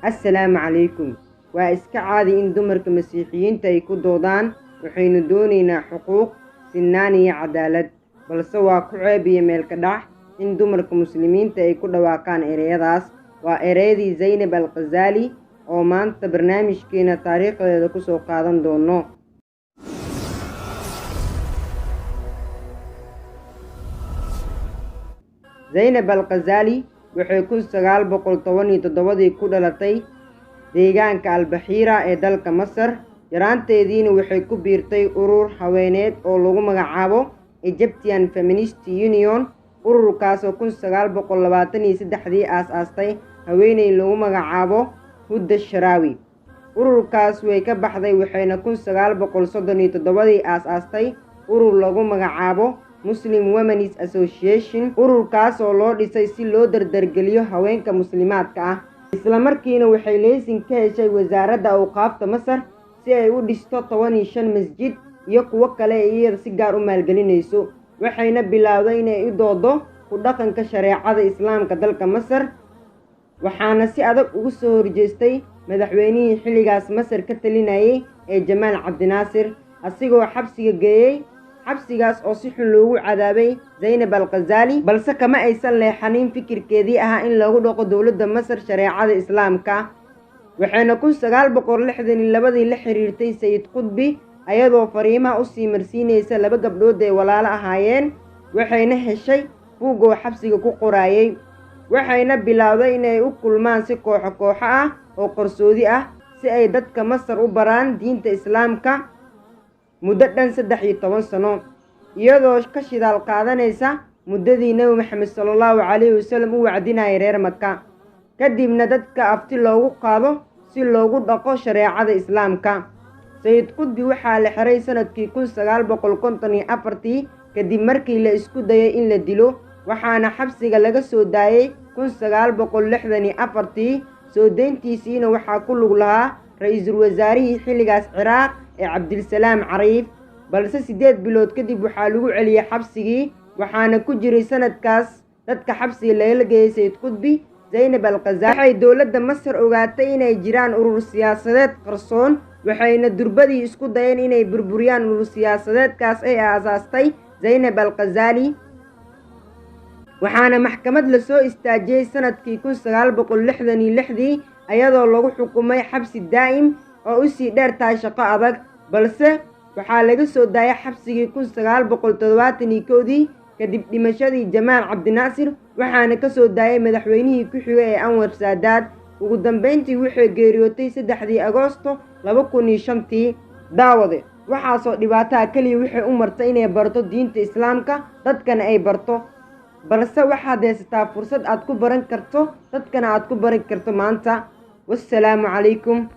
assalaamu calaykum. waa iska caadi in dumarka masiixiyiinta ay ku doodaan waxaynu doonaynaa xuquuq, sinaan iyo cadaalad, balse waa ku ceeb iyo meelka dhac in dumarka muslimiinta ay ku dhawaaqaan ereyadaas. waa ereyadii Zaynab al-Ghazaali oo maanta barnaamijkeena taariikhdeeda ku soo qaadan doono. Zaynab al-Ghazaali waxay 1917 ku dhalatay deegaanka Al-Baxiira ee dalka Masar. yaraanteediina waxay ku biirtay urur haweeneed oo lagu magacaabo Egyptian Feminist Union. ururkaas oo 1923 aas-aastay haweeney lagu magacaabo Huda Sharaawi. ururkaas way ka baxday waxayna 1937 aas-aastay urur lagu magacaabo Muslim Women's Association. ururkaas oo loo dhisay si loo dardargeliyo haweenka muslimaadka ah, isla markiina waxay leysin ka heshay wasaaradda awqaafta Masar si ay u dhisto 15 masjid iyo kuwo kale iyada si gaar u maalgelinayso. waxayna bilowday inay u doodo ku dhaqanka shareecada islaamka dalka Masar, waxaana si adag ugu soo horjeestay madaxweynihii xilligaas Masar ka talinayay ee Jamaal Cabdinaasir, asigoo xabsiga geeyey. xabsigaas oo si xun loogu cadaabay Zaynab al-Ghazaali, balse kama aysan leexanin fikirkeedii ahaa in lagu dhaqo dowladda Masar shareecada islaamka. waxayna 1962 la xiriirtay Sayid Qutbi ayadoo fariimaha u sii marsiinaysa 2 gabdhood ee walaalo ahaayeen. waxayna heshay buugoo xabsiga ku qoraayay. waxayna bilowday inay u kulmaan si kooxo ah oo qarsoodi ah si ay dadka Masar u baraan diinta islaamka muddo dhan 13 sano, iyadoo ka shidaal qaadanaysa muddadii Nabi Maxamed sallallahu calayhi wasallam u wacdinayay reer Maka. kadibna dadka afti loogu qaado si loogu dhaqo shareecada islaamka. Sayid Qutbi waxaa la xiray sanadkii 1954 kadib markii la isku dayay in la dilo, waxaana xabsiga laga soo daayay 1964. soo deyntiisiina waxaa ku lug lahaa ra'iisul wasaarihii xilligaas Ciraaq ee Cabdilsalaam Cariif, balse 8 bilood kadib waxaa lagu celiyay xabsigii. waxaana ku jiray sanadkaas dadka xabsiga laga geeyay Sayid Qutbi Zaynab al-Ghazaali. waxay dowladda Masar ogaatay inay jiraan urur siyaasadeed qarsoon, waxayna durbadii isku dayeen inay burburiyaan urur siyaasadeedkaas ay aasaastay Zaynab al-Ghazaali. waxaana maxkamad la soo istaajiyay sanadkii 1966 ayadoo lagu xukumay xabsi daa'im oo u sii dheer tahay shaqo adag, balse waxaa laga soo daayay xabsigii 1971 kadib dhimashadii Jamaal Cabdinaasir, waxaana ka soo daayay madaxweynihii ku xigay ee Anwar Saadaad. ugu dambeyntii waxay geeriyootay 3 Agoosto 2005. daawade waxaasoo dhibaataa kaliya waxay u martay inay barto diinta islaamka, dadkana ay barto, balse waxaad haysataa fursad aad ku baran karto dadkana aad ku baran karto maanta. wassalaamu calaykum.